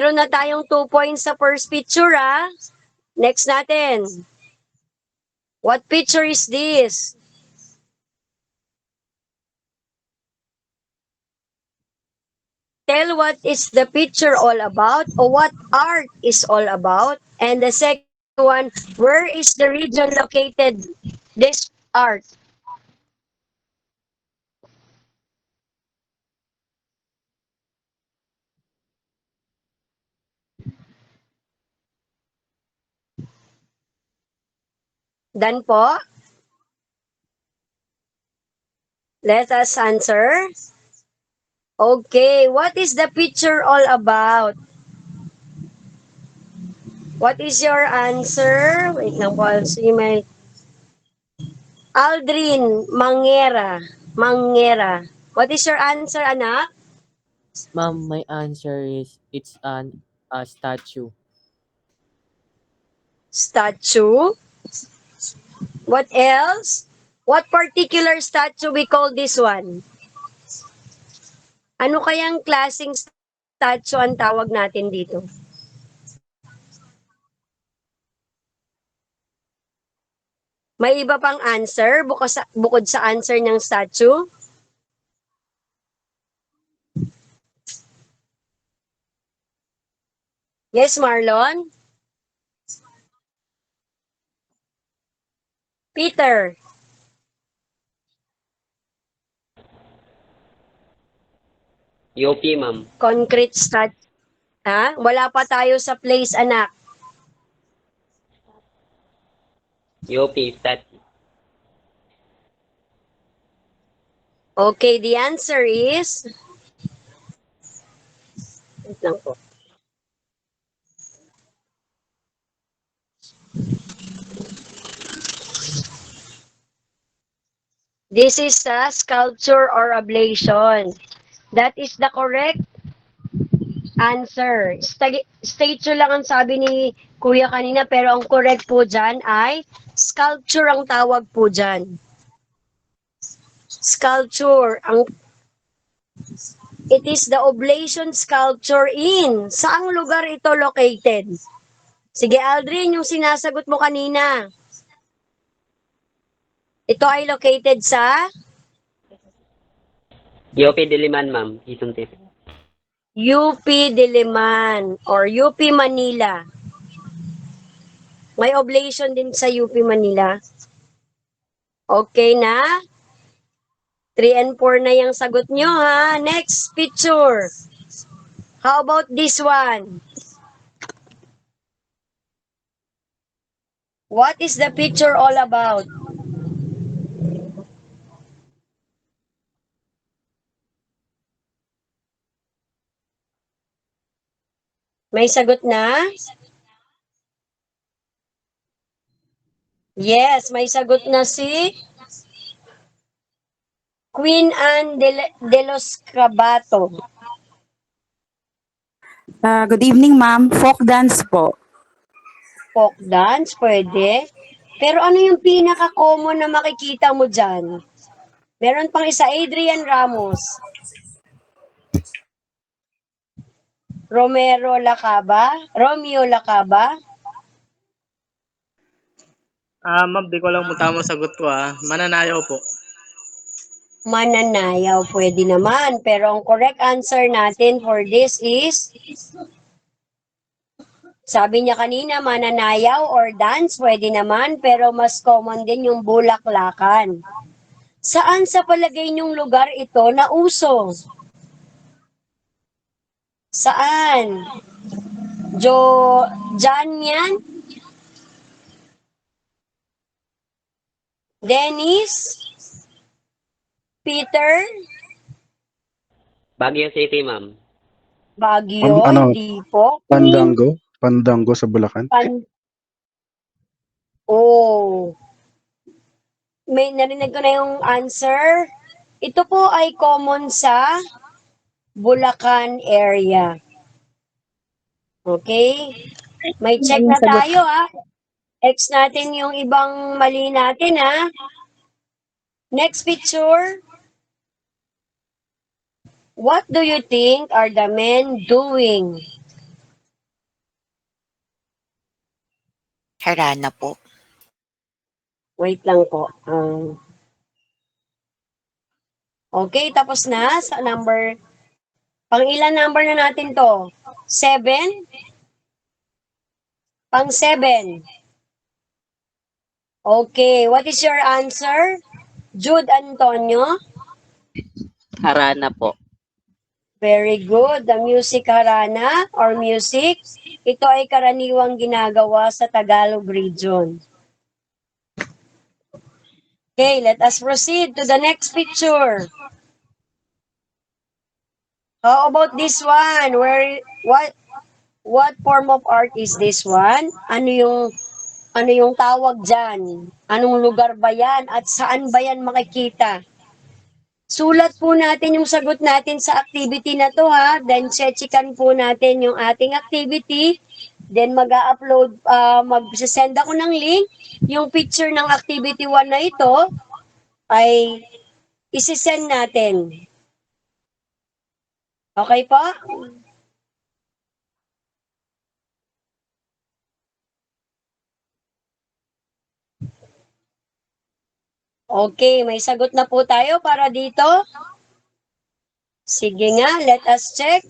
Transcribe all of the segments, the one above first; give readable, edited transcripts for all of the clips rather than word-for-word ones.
Meron na tayong 2 points sa first picture, ha? Next natin. What picture is this? Tell what is the picture all about or what art is all about. And the second one, where is the region located this art? Dan po. Let us answer. Okay, what is the picture all about? What is your answer? Wait lang po, see my... Aldrin Mangera. Mangera. What is your answer, anak? Ma'am, my answer is it's a statue. Statue. What else? What particular statue we call this one? Ano kayang klaseng statue ang tawag natin dito? May iba pang answer bukod sa answer ng statue? Yes, Marlon? Peter? UP, ma'am. Concrete statue. Ha? Wala pa tayo sa place, anak. UP, stat. Okay, the answer is... Wait lang po. This is a sculpture or ablation. That is the correct answer. Statue lang ang sabi ni Kuya kanina, pero ang correct po dyan ay sculpture ang tawag po dyan. Sculpture. It is the oblation sculpture in. Saang lugar ito located? Sige, Aldrin, yung sinasagot mo kanina. Ito ay located sa UP Diliman, ma'am. Isuntis. UP Diliman or UP Manila. May oblation din sa UP Manila. Okay na? 3 and 4 na yung sagot nyo, ha? Next picture. How about this one? What is the picture all about? May sagot na? Yes, may sagot na si Queen Anne de los Cabato. Good evening, ma'am. Folk dance po. Folk dance, pwede. Pero ano yung pinaka-common na makikita mo dyan? Meron pang isa, Adrian Ramos. Romeo Lacaba? Ma'am, di ko lang mo tamang sagot ko Mananayaw po. Mananayaw, pwede naman. Pero ang correct answer natin for this is, sabi niya kanina, mananayaw or dance, pwede naman. Pero mas common din yung bulaklakan. Saan sa palagay niyong lugar ito na uso? Saan? Jan yan? Dennis? Peter? Baguio City, ma'am. Baguio? Hindi po. Pandango sa Bulacan. May narinig ko na yung answer. Ito po ay common sa Bulacan area. Okay? May check na tayo, X natin yung ibang mali natin, Next picture. What do you think are the men doing? Harana po. Wait lang po. Okay, tapos na sa number. Pang ilan number na natin to? 7? Pang 7. Okay, what is your answer? Jude Antonio? Harana po. Very good. The music harana or music, ito ay karaniwang ginagawa sa Tagalog region. Okay, let us proceed to the next picture. How about this one? What form of art is this one? Ano yung tawag diyan? Anong lugar ba 'yan at saan ba 'yan makikita? Sulat po natin yung sagot natin sa activity na to ha. Then checkan po natin yung ating activity. Then mag-upload, mag-send ako ng link. Yung picture ng activity 1 na ito ay isi-send natin. Okay po? Okay, may sagot na po tayo para dito. Sige nga, let us check.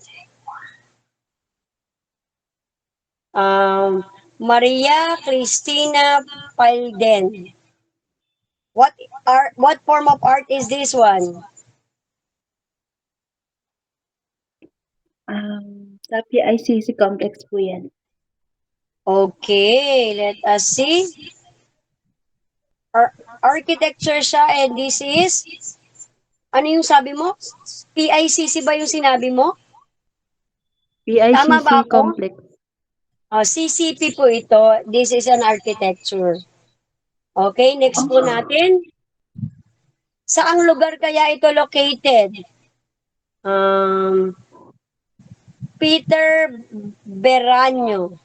Maria Cristina Palden. What form of art is this one? Sa PICC complex po yan. Okay, let us see. Architecture siya and this is, ano yung sabi mo? PICC ba yung sinabi mo? Tama ba PICC ako? complex. CCP po ito. This is an architecture. Okay, next po natin. Saang lugar kaya ito located? Peter Beranyo.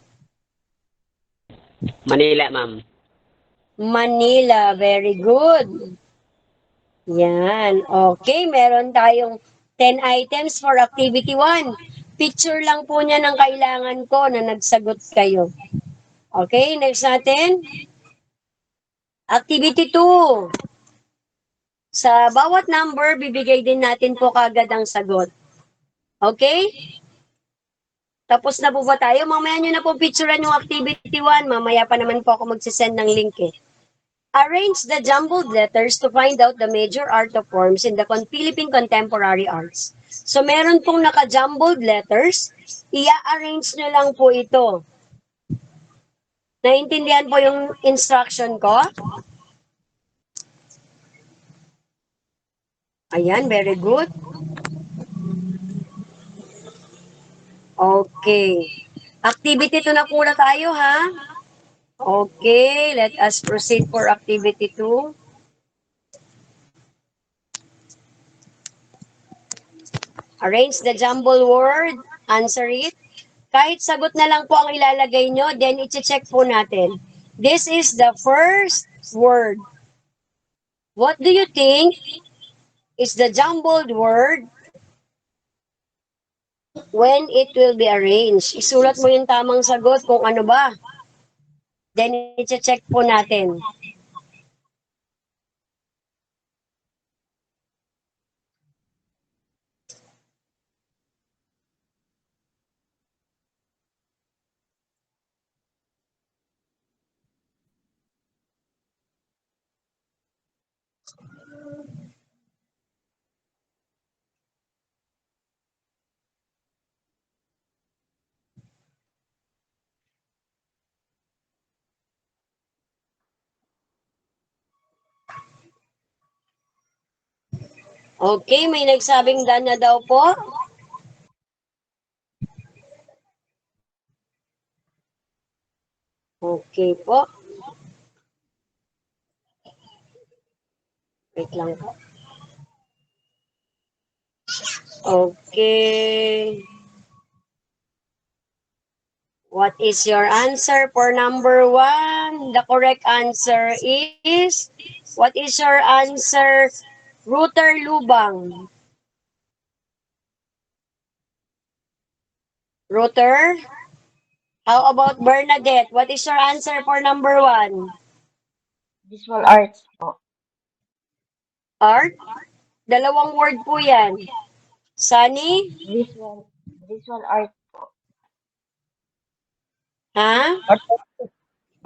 Manila, ma'am. Manila, very good. Yan. Okay, meron tayong 10 items for activity 1. Picture lang po niya ng kailangan ko na nagsagot kayo. Okay, next natin. Activity 2. Sa bawat number, bibigay din natin po kagad ang sagot. Okay? Tapos na po ba tayo? Mamaya nyo na po picturean yung activity 1. Mamaya pa naman po ako magsisend ng link eh. Arrange the jumbled letters to find out the major art of forms in the Philippine contemporary arts. So meron pong naka-jumbled letters. Ia-arrange nyo lang po ito. Naintindihan po yung instruction ko? Ayan, very good. Okay. Activity 2 na po na tayo, ha? Okay, let us proceed for activity 2. Arrange the jumble word, answer it. Kahit sagot na lang po ang ilalagay nyo, then i-check po natin. This is the first word. What do you think is the jumbled word when it will be arranged? Isulat mo yung tamang sagot kung ano ba. Then i-check po natin. Okay, may nagsabing done na daw po. Okay po. Wait lang po. Okay. What is your answer for number 1? The correct answer is, what is your answer? Router Lubang. Router? How about Bernadette? What is your answer for number 1? Visual arts po. Art? Dalawang word po yan. Sunny? Visual art po. Ha?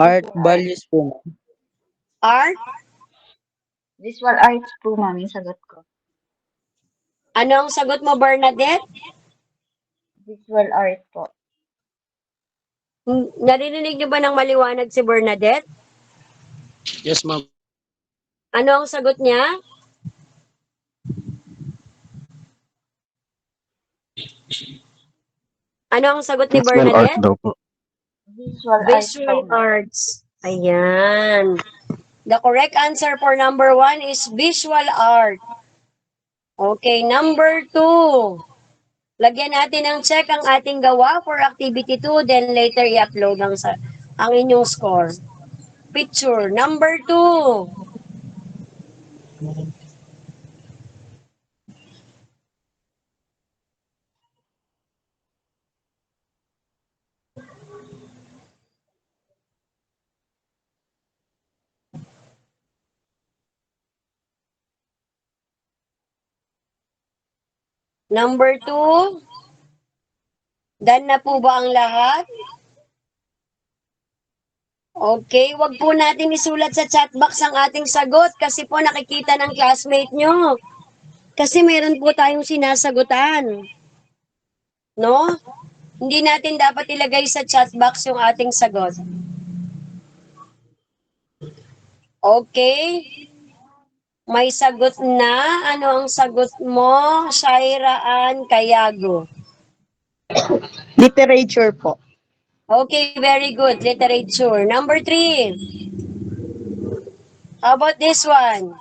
Art values po, ma'am. Art? Visual arts po, ma'am, yung sagot ko. Ano ang sagot mo, Bernadette? Visual art po. Narinig niyo ba ng maliwanag si Bernadette? Yes, ma'am. Ano ang sagot niya? Ano ang sagot ni Visual art Bernadette? daw po. Visual Visual arts. Ayan. The correct answer for number 1 is visual art. Okay, number 2. Lagyan natin ng check ang ating gawa for activity 2, then later i-upload ang inyong score. Picture, number 2. Number 2. Done na po ba ang lahat? Okay, wag po natin isulat sa chat box ang ating sagot kasi po nakikita ng classmate nyo. Kasi meron po tayong sinasagutan. No? Hindi natin dapat ilagay sa chat box yung ating sagot. Okay? May sagot na. Ano ang sagot mo, Shaira Ann Cayago? Literature po. Okay, very good. Literature. Number 3. How about this one?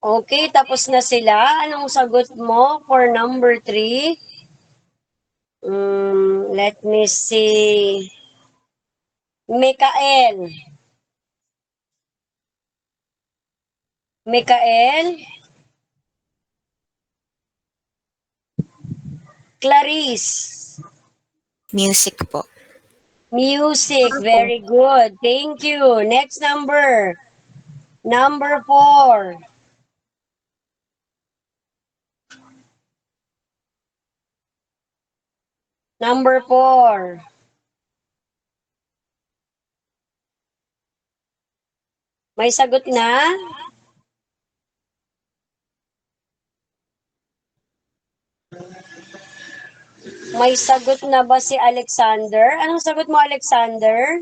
Okay, tapos na sila. Anong sagot mo for number 3? Let me see. Mikael. Mikael? Clarice? Music po. Music. Very good. Thank you. Next number. Number 4. Number 4. May sagot na? May sagot na ba si Alexander? Anong sagot mo, Alexander?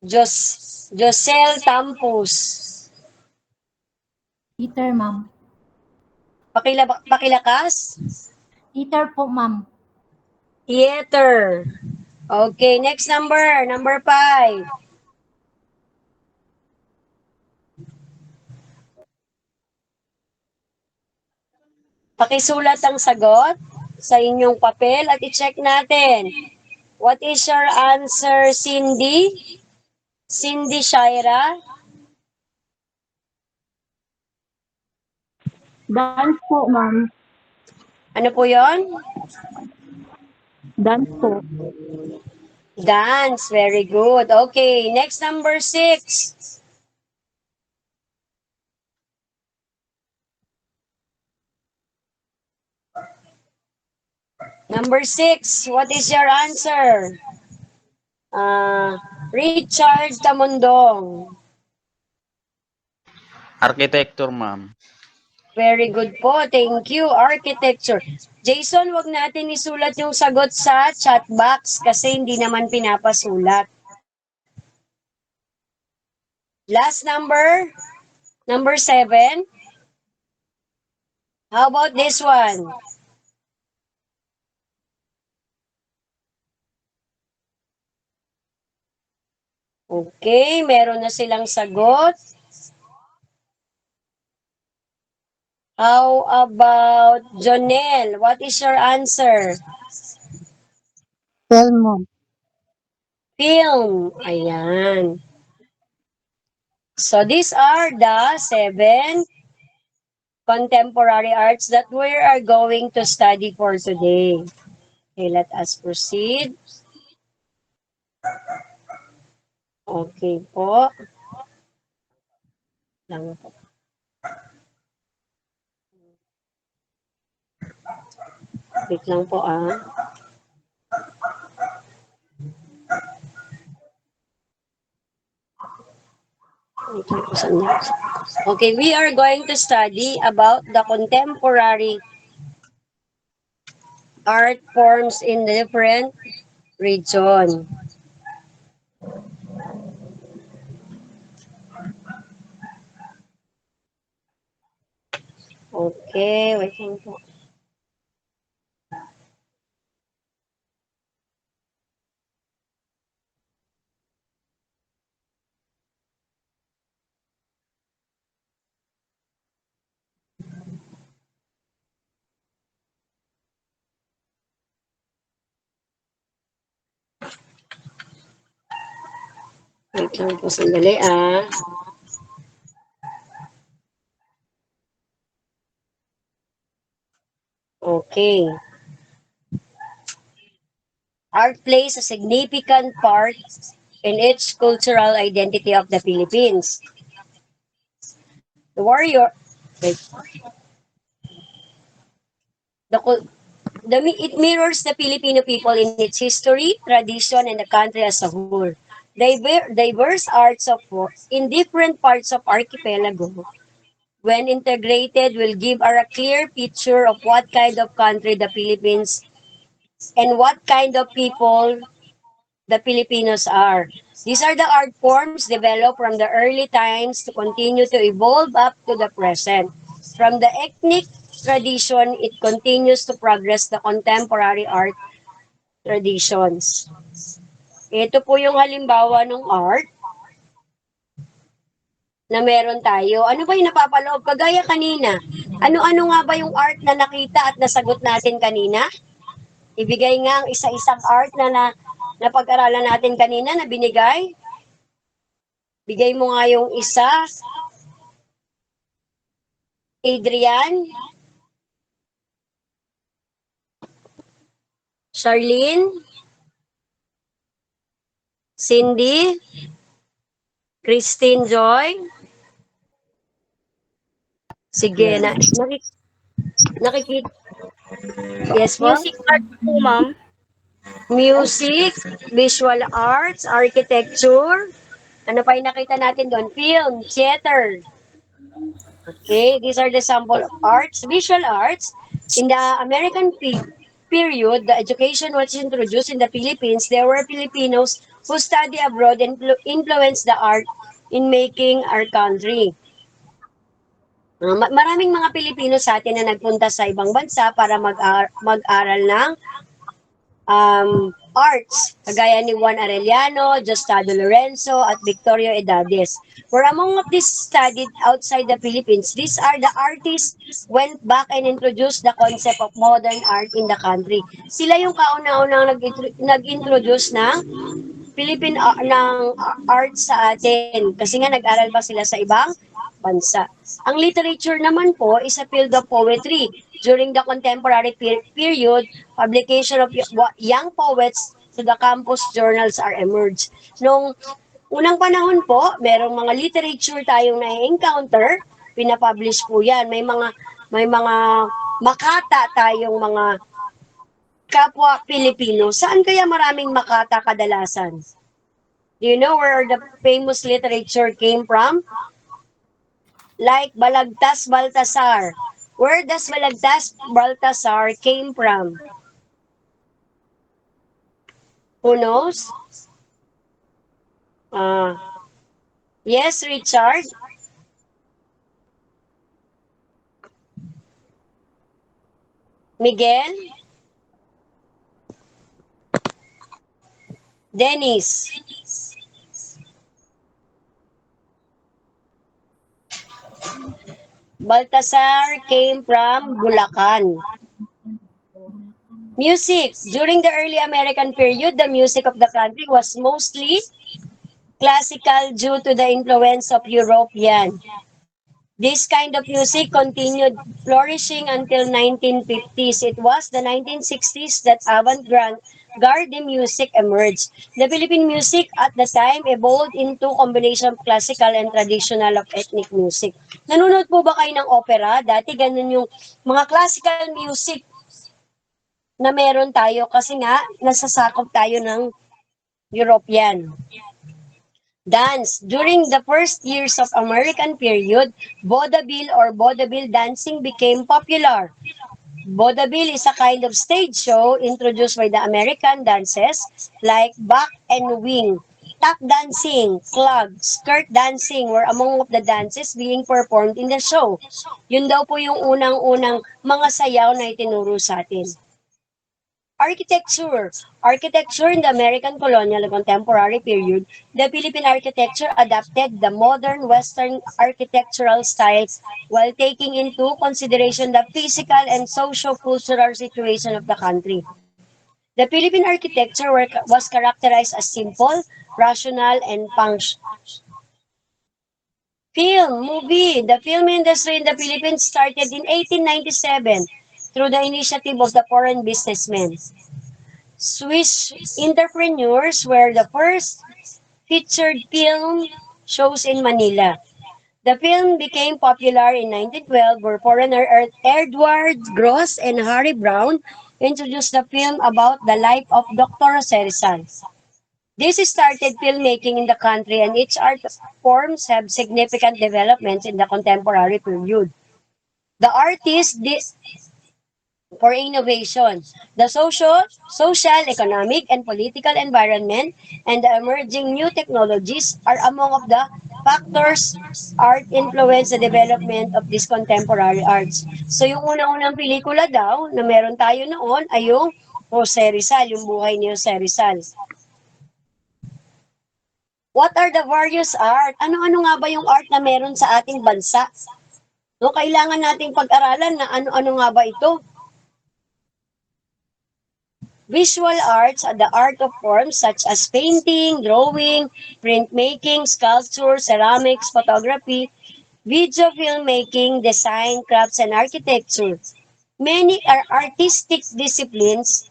Josel Tampus. Theater, ma'am. Pakilakas? Theater po, ma'am. Theater. Okay, next number. Number 5. Pakisulat ang sagot sa inyong papel at i-check natin. What is your answer, Cindy? Cindy Shaira? Dance po, ma'am. Ano po yon? Dance po. Dance. Very good. Okay, next number 6. Number 6, what is your answer? Richard Tamundong. Architecture, ma'am. Very good po. Thank you. Architecture. Jason, wag natin isulat yung sagot sa chat box kasi hindi naman pinapasulat. Last number. Number 7. How about this one? Okay, meron na silang sagot. How about Jonel? What is your answer? Elmo. Film. Ayan. So these are the 7 contemporary arts that we are going to study for today. Okay, let us proceed. Okay po. Lang po. Wait lang po Wait lang po, sandali. Okay, we are going to study about the contemporary art forms in the different region. Okay, wait lang po. Wait lang po, sandali Okay. Art plays a significant part in each cultural identity of the Philippines. The warrior, wait. It mirrors the Filipino people in its history, tradition, and the country as a whole. Diverse arts in different parts of archipelago, when integrated, will give a clear picture of what kind of country the Philippines and what kind of people the Filipinos are. These are the art forms developed from the early times to continue to evolve up to the present. From the ethnic tradition, it continues to progress the contemporary art traditions. Ito po yung halimbawa ng art na meron tayo. Ano ba yung napapaloob? Kagaya kanina, ano-ano nga ba yung art na nakita at nasagot natin kanina? Ibigay nga ang isa-isang art na napag-aralan natin kanina na binigay. Bigay mo nga yung isa. Adrian? Charlene? Cindy? Christine Joy? Sige, nakikita. Yes po? Music art po, ma'am. Music, visual arts, architecture. Ano pa yung nakita natin doon? Film, theater. Okay, these are the sample of arts, visual arts. In the American period, the education was introduced in the Philippines. There were Filipinos who study abroad and influenced the art in making our country. Maraming mga Pilipino sa atin na nagpunta sa ibang bansa para mag-aral ng arts, kagaya ni Juan Arellano, Justado Lorenzo, at Victorio Edades. For among of these studied outside the Philippines, these are the artists went back and introduced the concept of modern art in the country. Sila yung kauna-unang nag-introduce ng Philippine ng art sa atin kasi nga nag-aral pa sila sa ibang bansa. Ang literature naman po is a field of poetry. During the contemporary period, publication of young poets to the campus journals are emerged. Nung unang panahon po, merong mga literature tayong na-encounter, pinapublish po yan. May mga makata tayong mga kapwa Pilipino. Saan kaya maraming makata kadalasan? Do you know where the famous literature came from? Like Balagtas Baltasar. Where does Balagtas Baltasar came from? Who knows? Yes, Richard? Miguel? Dennis? Baltasar came from Bulacan. Music. During the early American period, the music of the country was mostly classical due to the influence of European. This kind of music continued flourishing until 1950s. It was the 1960s that avant-garde music emerged. The Philippine music at the time evolved into combination of classical and traditional of ethnic music. Nanonood po ba kayo ng opera? Dati ganun yung mga classical music na meron tayo kasi nga nasasakop tayo ng European. Dance. During the first years of American period, vaudeville or vaudeville dancing became popular. Vaudeville is a kind of stage show introduced by the American dances like back and wing. Tap dancing, clog, skirt dancing were among of the dances being performed in the show. Yun daw po yung unang-unang mga sayaw na itinuro sa atin. Architecture. Architecture in the American colonial and contemporary period, the Philippine architecture adapted the modern Western architectural styles while taking into consideration the physical and socio-cultural situation of the country. The Philippine architecture was characterized as simple, rational, and functional. Film, movie. The film industry in the Philippines started in 1897 through the initiative of the foreign businessmen. Swiss entrepreneurs were the first featured film shows in Manila. The film became popular in 1912 where foreigner Edward Gross and Harry Brown introduced the film about the life of Dr. Rizal. This started filmmaking in the country and its art forms have significant developments in the contemporary period. The artist for innovation, the social, economic, and political environment, and the emerging new technologies are among of the factors art influence the development of this contemporary arts. So yung unang-unang pelikula daw na meron tayo noon ay yung Jose Rizal, yung buhay ni Jose Rizal. What are the various art? Ano-ano nga ba yung art na meron sa ating bansa? No, kailangan nating pag-aralan na ano-ano nga ba ito? Visual arts are the art of forms such as painting, drawing, printmaking, sculpture, ceramics, photography, video filmmaking, design, crafts, and architecture. Many are artistic disciplines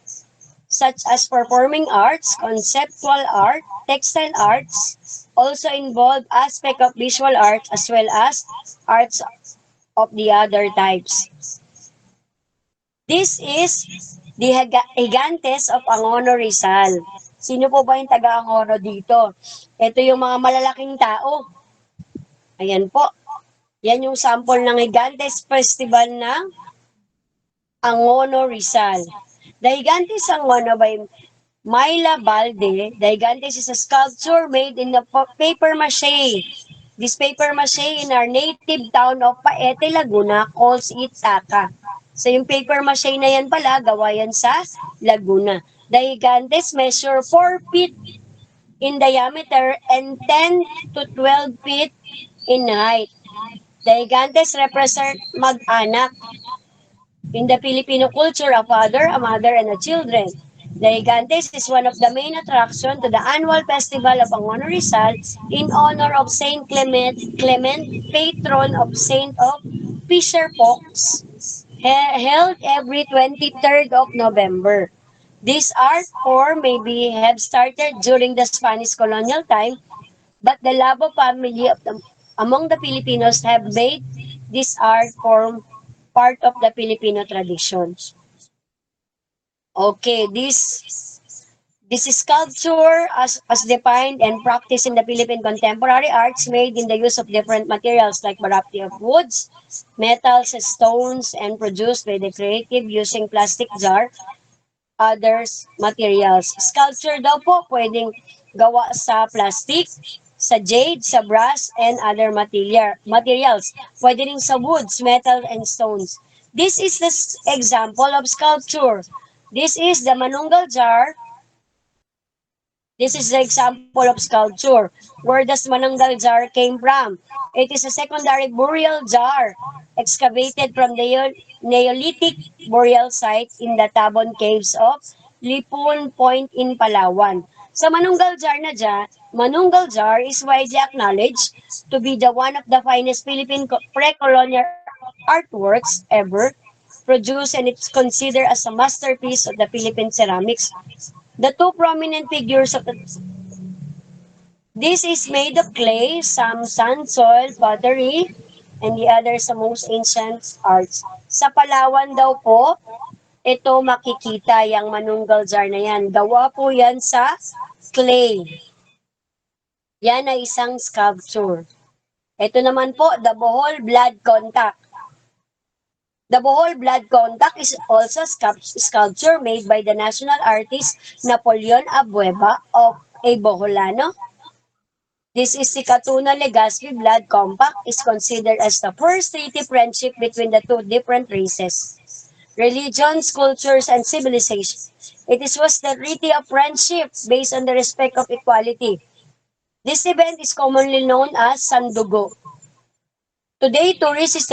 such as performing arts, conceptual art, textile arts, also involve aspect of visual arts as well as arts of the other types. This is the Gigantes of Angono Rizal. Sino po ba yung taga-Angono dito? Ito yung mga malalaking tao. Ayan po. Yan yung sample ng Gigantes Festival ng Angono Rizal. The Gigantes Angono by Myla Balde. The Gigantes is a sculpture made in the paper mache. This paper mache in our native town of Paete, Laguna calls it saka. So yung paper mache na yan pala, gawa yan sa Laguna. The Gigantes measure 4 feet in diameter and 10 to 12 feet in height. The Gigantes represent mag-anak. In the Filipino culture, a father, a mother, and a children. The Gigantes is one of the main attractions to the annual festival of Angono Rizal in honor of Saint Clement, patron of Saint of Fisher Folks, held every 23rd of November. This art form maybe have started during the Spanish colonial time, but the Labo family among the Filipinos have made this art form part of the Filipino traditions. Okay, this is sculpture as defined and practiced in the Philippine contemporary arts made in the use of different materials like variety of woods, metals, stones, and produced by the creative using plastic jar, others materials. Sculpture daw po pwedeng gawa sa plastic, sa jade, sa brass, and other materials. Pwede rin sa woods, metal, and stones. This is the example of sculpture. This is the manunggal jar This is the example of sculpture. Where does Manunggal jar came from? It is a secondary burial jar excavated from the Neolithic burial site in the Tabon Caves of Lipun Point in Palawan. Sa Manunggal jar is widely acknowledged to be the one of the finest Philippine pre-colonial artworks ever produced, and it's considered as a masterpiece of the Philippine ceramics. The two prominent figures of this is made of clay, some sand, soil, pottery, and the other sa most ancient arts. Sa Palawan daw po, ito makikita yung manunggal jar na yan. Gawa po yan sa clay. Yan ay isang sculpture. Ito naman po, the Bohol Blood Contact. The Bohol Blood Contact is also sculpture made by the national artist Napoleon Abueva of a Boholano. This is the Katuna Legazpi Blood Compact is considered as the first treaty friendship between the two different races, religions, cultures, and civilization. It was the treaty of friendship based on the respect of equality. This event is commonly known as Sandugo. Today, tourists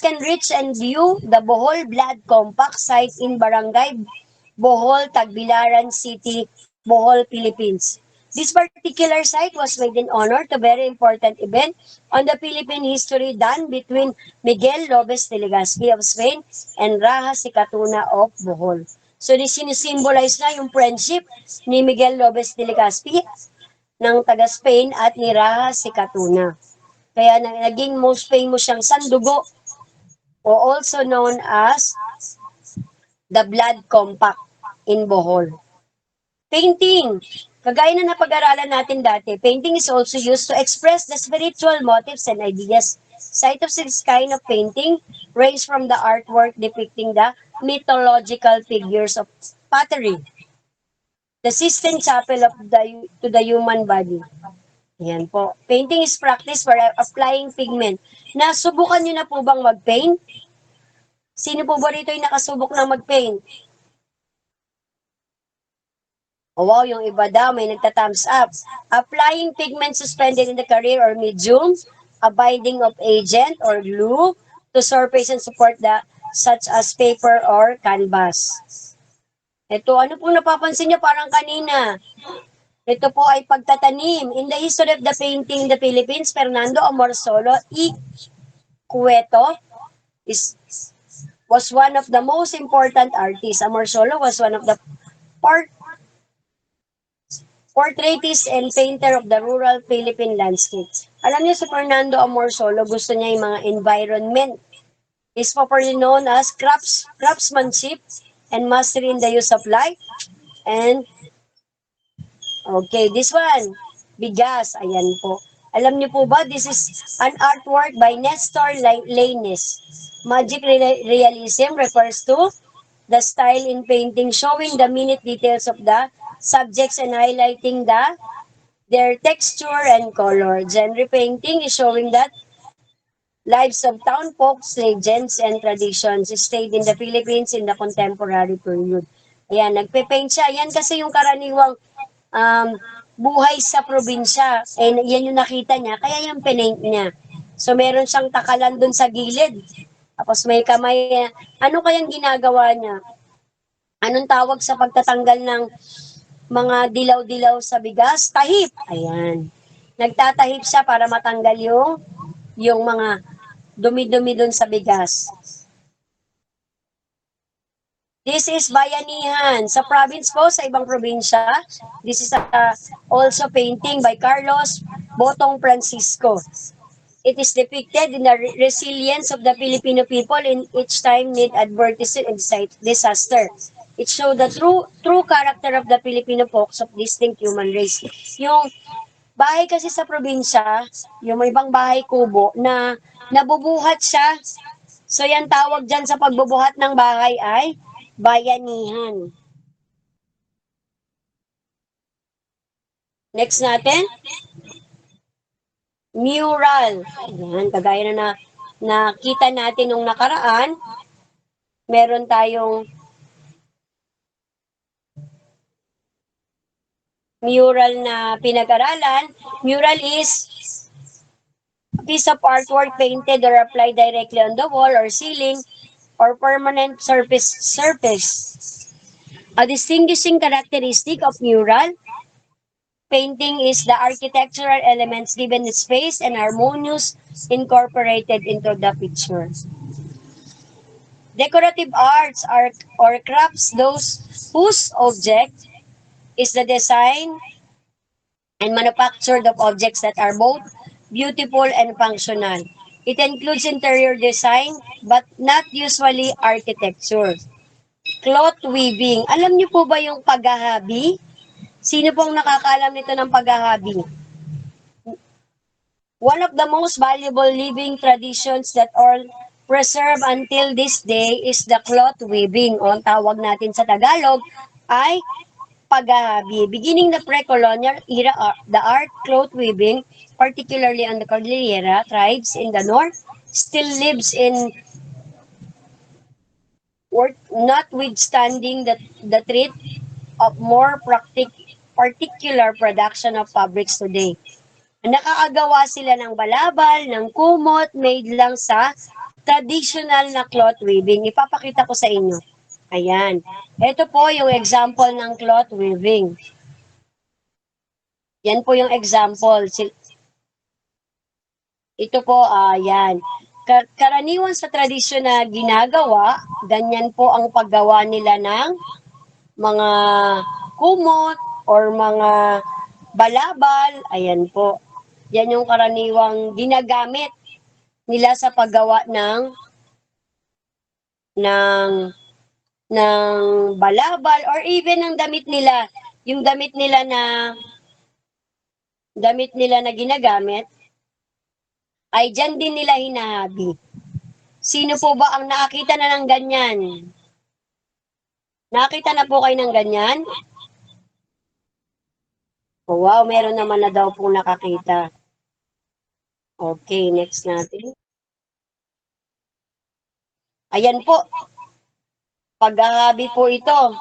can reach and view the Bohol Blood Compact site in Barangay Bohol, Tagbilaran City, Bohol, Philippines. This particular site was made in honor to a very important event on the Philippine history done between Miguel Lopez de Legazpi of Spain and Raha Sikatuna of Bohol. So, sinisimbolize na yung friendship ni Miguel Lopez de Legazpi ng taga-Spain at ni Raha Sikatuna. Kaya naging most famous siyang Sandugo, o also known as the Blood Compact in Bohol. Painting. Kagaya na napag-aralan natin dati, painting is also used to express the spiritual motives and ideas. Site of this kind of painting range from the artwork depicting the mythological figures of pottery, the Sistine Chapel to the human body. Yan po. Painting is practice for applying pigment. Nasubukan nyo na po bang mag-paint? Sino po ba rito yung nakasubok na mag-paint? Oh, wow, yung iba daw may nagta-thumbs up. Applying pigment suspended in the career or medium, a binding of agent or glue to surface and support such as paper or canvas. Ito, ano po napapansin niyo parang kanina? Ito po ay pagtatanim. In the history of the painting in the Philippines, Fernando Amorsolo y Cueto was one of the most important artists. Amorsolo was one of the portraitist and painter of the rural Philippine landscape. Alam niyo si Fernando Amorsolo, gusto niya yung mga environment. Is popularly known as craftsmanship and mastery in the use of light. And, okay, this one, bigas, ayan po. Alam niyo po ba, this is an artwork by Nestor Lainez. Magic realism refers to the style in painting showing the minute details of the subjects and highlighting their texture and color. Genre painting is showing that lives of town folks, legends, and traditions stayed in the Philippines in the contemporary period. Ayan, nagpe-paint siya. Yan kasi yung karaniwang buhay sa probinsya. Eh, yan yung nakita niya, kaya yung pinaint niya. So, meron siyang takalan dun sa gilid. Tapos may kamay. Ano kayang ginagawa niya? Anong tawag sa pagtatanggal ng mga dilaw-dilaw sa bigas? Tahip. Ayan. Nagtatahip siya para matanggal yung mga dumi-dumi dun sa bigas. This is bayanihan. Sa province po, sa ibang probinsya, this is also painting by Carlos Botong Francisco. It is depicted in the resilience of the Filipino people in each time need adversity and disaster. It shows the true character of the Filipino folks of distinct human race. Yung bahay kasi sa probinsya, yung may ibang bahay kubo na nabubuhat siya. So yan tawag dyan sa pagbubuhat ng bahay ay bayanihan. Next natin. Mural. Ayan, kagaya na nakita natin nung nakaraan, meron tayong mural na pinag-aralan. Mural is a piece of artwork painted or applied directly on the wall or ceiling or permanent surface. A distinguishing characteristic of mural painting is the architectural elements given space and harmonious incorporated into the picture. Decorative arts are or crafts those whose object is the design and manufactured of objects that are both beautiful and functional. It includes interior design but not usually architecture. Cloth weaving. Alam niyo po ba yung paghahabi? Sino pong nakakaalam nito ng paghahabi? One of the most valuable living traditions that all preserve until this day is the cloth weaving. O ang tawag natin sa Tagalog ay paghahabi. Beginning the pre-colonial era, the art cloth weaving, particularly on the Cordillera tribes in the north, still lives in work, notwithstanding the threat of more particular production of fabrics today. Nakakagawa sila ng balabal, ng kumot, made lang sa traditional na cloth weaving. Ipapakita ko sa inyo. Ayan. Ito po yung example ng cloth weaving. Yan po yung example. Ito po, ayan. Karaniwan sa tradisyon na ginagawa, ganyan po ang paggawa nila ng mga kumot or mga balabal. Ayan po. Yan yung karaniwang ginagamit nila sa paggawa ng balabal or even ng damit nila. Yung damit nila na ginagamit ay dyan din nila hinahabi. Sino po ba ang nakakita na ng ganyan? Nakita na po kayo ng ganyan? Oh, wow, meron naman na daw pong nakakita. Okay, next natin. Ayan po. Paghahabi po ito.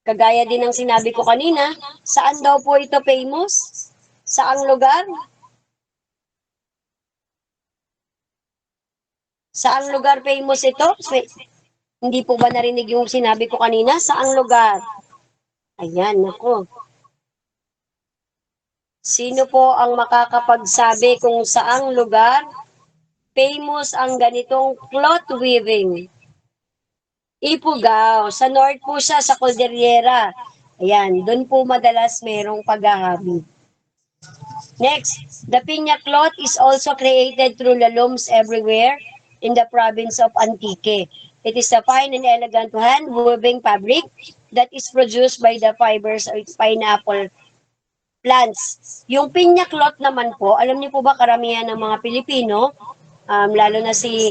Kagaya din ng sinabi ko kanina, saan daw po ito famous? Saang lugar? Saang lugar famous ito? Hindi po ba narinig yung sinabi ko kanina? Saang lugar? Ayan, nako. Sino po ang makakapagsabi kung saang lugar famous ang ganitong cloth weaving? Ifugao. Sa north po siya, sa Cordillera. Ayan, doon po madalas merong paghahabi. Next, the piña cloth is also created through looms everywhere in the province of Antique. It is a fine and elegant hand-woven fabric that is produced by the fibers of pineapple plants. Yung piña cloth naman po, alam niyo po ba karamihan ng mga Pilipino, lalo na si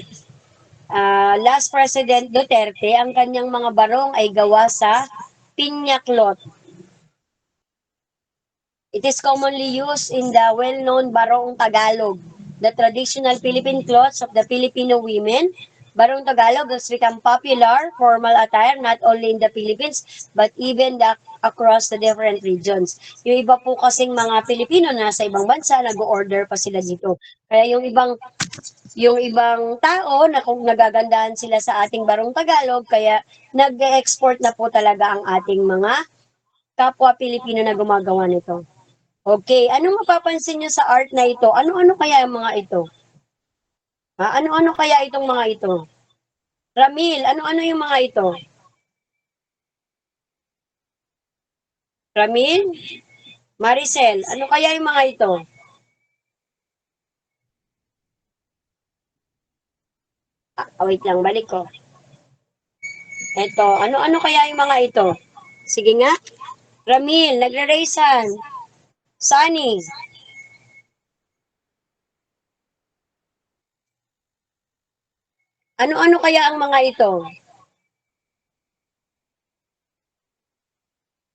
last President Duterte, ang kanyang mga barong ay gawa sa piña cloth. It is commonly used in the well-known Barong Tagalog, the traditional Philippine clothes of the Filipino women. Barong Tagalog has become popular formal attire not only in the Philippines but even across the different regions. Yung iba po kasing mga Pilipino na sa ibang bansa, nag-order pa sila dito. Kaya yung ibang tao na kung nagagandahan sila sa ating Barong Tagalog, kaya nag-export na po talaga ang ating mga kapwa Pilipino na gumagawa nito. Okay, anong mapapansin nyo sa art na ito? Ano-ano kaya ang mga ito? Ano-ano kaya itong mga ito? Ramil, ano-ano yung mga ito? Ramil? Maricel, ano kaya yung mga ito? Wait lang, balik ko. Ito, ano-ano kaya yung mga ito? Sige nga. Ramil, nagre-raisan. Sunny. Ano-ano kaya ang mga ito?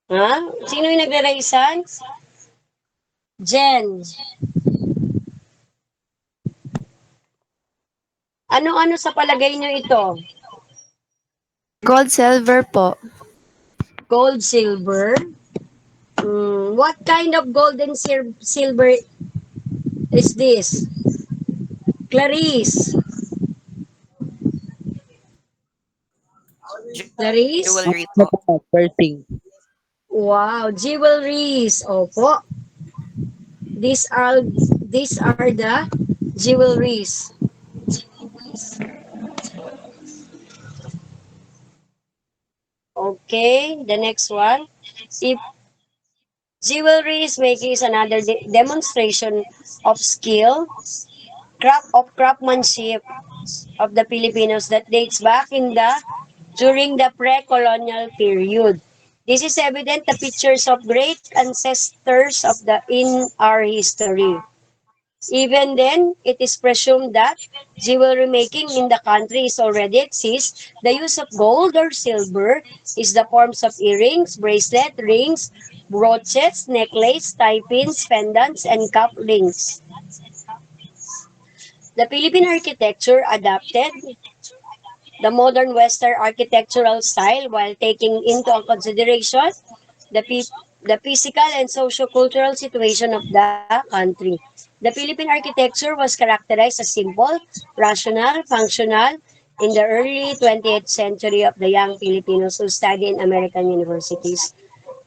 Ha? Sino yung nagre-raisan? Jen. Ano-ano sa palagay nyo ito? Gold, silver po. Gold, silver. What kind of gold and silver is this? Clarice. Clarice? Jewelry po. Piercing. Wow, jewelries. Opo. These are the jewelries. Okay, the next one. If jewelries making is another demonstration of skill, craftsmanship of the Filipinos that dates back during the pre-colonial period. This is evident the pictures of great ancestors in our history. Even then, it is presumed that jewelry making in the country is already exists. The use of gold or silver is the forms of earrings, bracelet, rings, brooches, necklace, tie pins, pendants, and cufflinks. The Philippine architecture adapted the modern Western architectural style while taking into consideration the, the physical and socio-cultural situation of the country. The Philippine architecture was characterized as simple, rational, functional in the early 20th century of the young Filipinos who study in American universities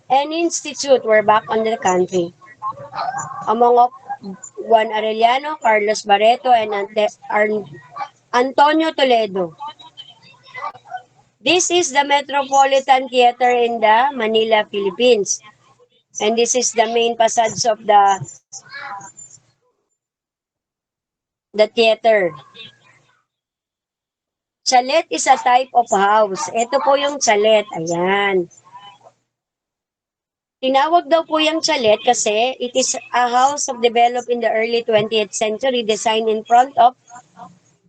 and institute were back on the country. Among of Juan Arellano, Carlos Barreto, and Antonio Toledo. This is the Metropolitan Theater in the Manila, Philippines. And this is the main passage of the theater. Chalet is a type of house. Ito po yung chalet. Ayan. Tinawag daw po yung chalet kasi it is a house developed in the early 20th century designed in front of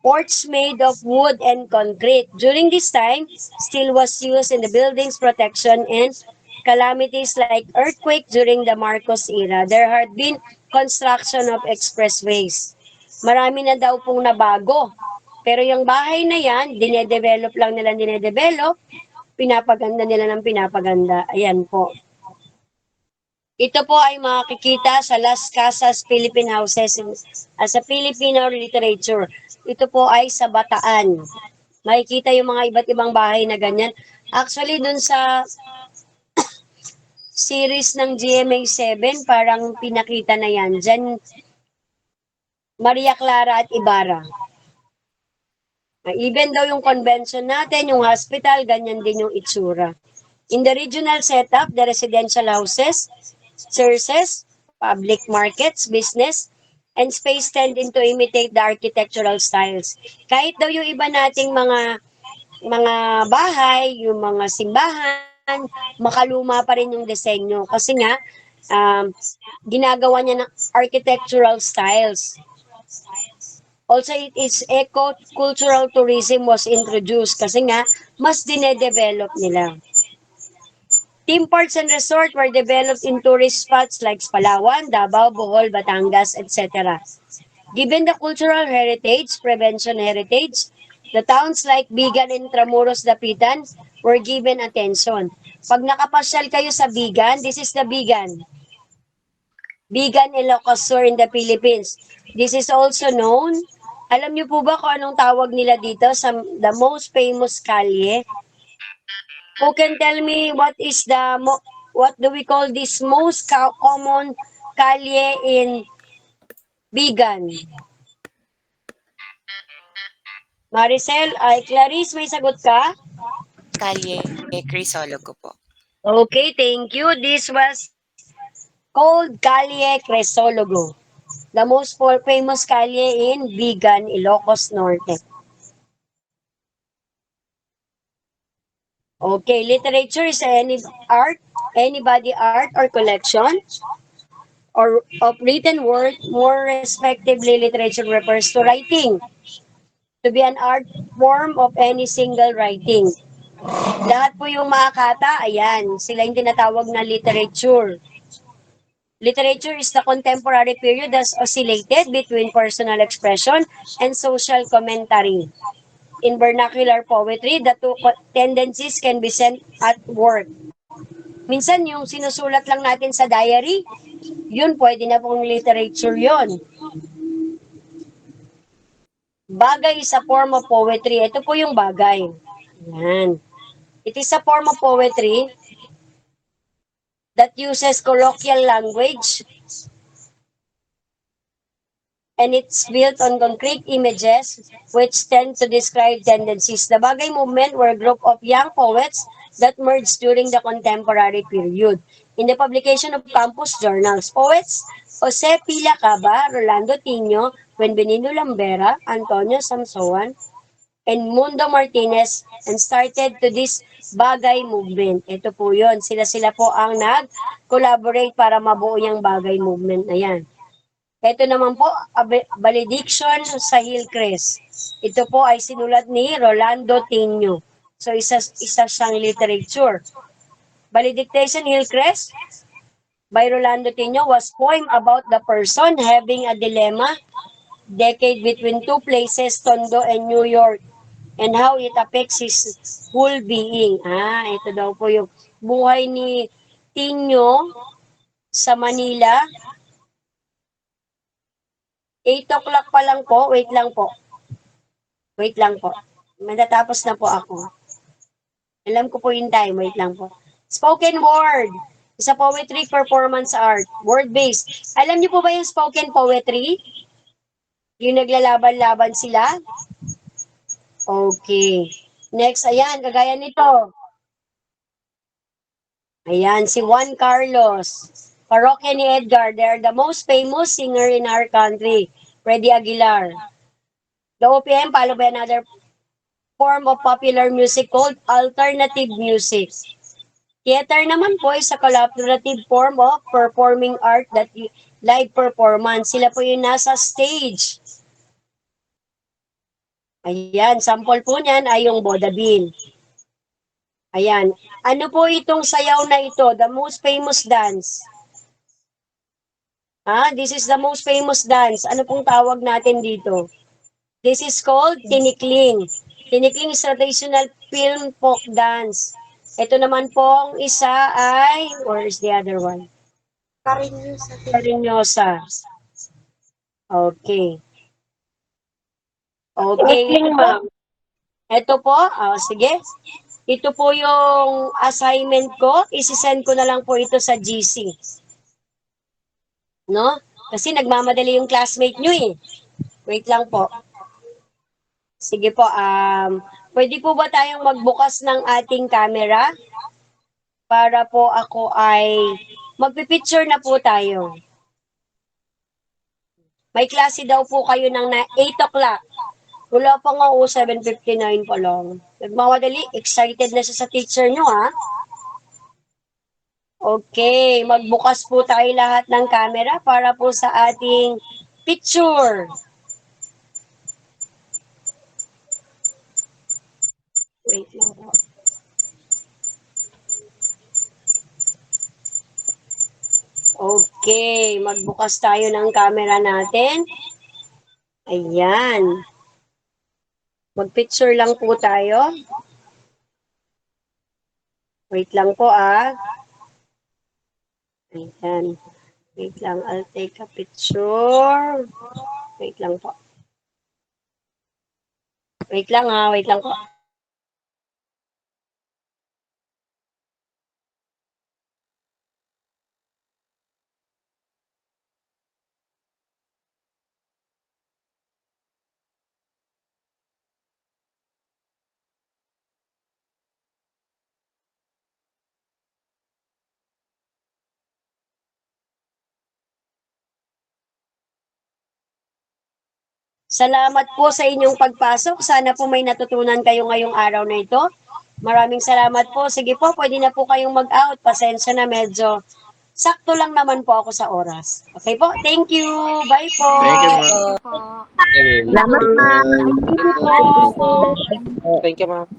porch made of wood and concrete. During this time, steel was used in the building's protection and calamities like earthquake during the Marcos era. There had been construction of expressways. Marami na daw pong nabago. Pero yung bahay na yan, dinedevelop, pinapaganda nila ng pinapaganda. Ayan po. Ito po ay makikita sa Las Casas Philippine Houses as a Filipino literature. Ito po ay sa Bataan. Makikita yung mga iba't ibang bahay na ganyan. Actually, dun sa series ng GMA7, parang pinakita na yan. Diyan, Maria Clara at Ibarra. Even daw yung convention natin, yung hospital, ganyan din yung itsura. In the regional setup, the residential houses, churches, public markets, business, and space tending to imitate the architectural styles. Kahit daw yung iba nating mga bahay, yung mga simbahan, makaluma pa rin yung disenyo. Kasi nga, ginagawa niya ng architectural styles. Also, it is eco-cultural tourism was introduced kasi nga, mas dinedevelop nila. Theme parks and resort were developed in tourist spots like Palawan, Davao, Bohol, Batangas, etc. Given the cultural heritage, prevention heritage, the towns like Bigan and Tramuros, Dapitan were given attention. Pag nakapasyal kayo sa Bigan, this is the Bigan. Bigan, Ilocos Sur in the Philippines. This is also known, alam niyo po ba kung anong tawag nila dito sa the most famous kalye? Who can tell me what do we call this most common kalye in Bigan? Maricel, Clarice, may sagot ka? Kalye Crisologo po. Okay, thank you. This was called Kalye Crisologo, the most famous kalye in Bigan, Ilocos Norte. Okay, literature is anybody art or collection or of written word. More respectively, literature refers to writing, to be an art form of any single writing. Lahat po yung mga kata, ayan, sila yung tinatawag na literature. Literature is the contemporary period that oscillated between personal expression and social commentary. In vernacular poetry, the two tendencies can be seen at work. Minsan yung sinusulat lang natin sa diary, yun pwede na pong literature yun. Bagay sa form of poetry. Ito po yung bagay. Yan. It is a form of poetry that uses colloquial language and it's built on concrete images which tend to describe tendencies. The Bagay movement were a group of young poets that merged during the contemporary period. In the publication of campus journals, poets Jose Pila Caba, Rolando Tino, Benvenino Lambera, Antonio Samsoan, and Mundo Martinez and started to this Bagay movement. Ito po yun. Sila po ang nag-collaborate para mabuo yung Bagay movement na yan. Ito naman po, Valediction sa Hillcrest. Ito po ay sinulat ni Rolando Tino. So, isa siyang literature. Valediction Hillcrest by Rolando Tino was poem about the person having a dilemma decade between two places, Tondo and New York, and how it affects his whole being. Ito daw po yung buhay ni Tino sa Manila. 8 o'clock pa lang po. Wait lang po. Matatapos na po ako. Alam ko po yung time. Wait lang po. Spoken word. Sa poetry, performance art. Word-based. Alam niyo po ba yung spoken poetry? Yung naglalaban-laban sila? Okay. Next, ayan, kagaya nito. Ayan, si Juan Carlos. Parokya ni Edgar, they're the most famous singer in our country. Freddie Aguilar. The OPM, followed by another form of popular music called alternative music. Theater naman po is a collaborative form of performing art that live performance. Sila po yung nasa stage. Ayan, sample po niyan ay yung Bodabin. Ayan. Ano po itong sayaw na ito? The most famous dance. This is the most famous dance. Ano pong tawag natin dito? This is called tinikling. Tinikling is traditional film folk dance. Ito naman pong isa ay, where is the other one? Cariñosa. Okay. Okay. Ito po, sige. Ito po yung assignment ko. Isisend ko na lang po ito sa GC. No? Kasi nagmamadali yung classmate nyo eh. Wait lang po. Sige po, pwede po ba tayong magbukas ng ating camera? Para po ako ay magpipicture na po tayo. May klase daw po kayo ng 8 o'clock. Wala pa nga 7:59 pa lang. Nagmamadali, excited na siya sa teacher nyo Okay, magbukas po tayo lahat ng camera para po sa ating picture. Wait lang po. Okay, magbukas tayo ng camera natin. Ayan. Mag-picture lang po tayo. Wait lang po Ayan. Wait lang, I'll take a picture. Wait lang po. Wait lang po. Salamat po sa inyong pagpasok. Sana po may natutunan kayo ngayong araw na ito. Maraming salamat po. Sige po, pwede na po kayong mag-out. Pasensya na, medyo sakto lang naman po ako sa oras. Okay po, thank you. Bye po. Thank you, ma'am. Po. Salamat, ma'am. Thank you po. Thank you, ma'am.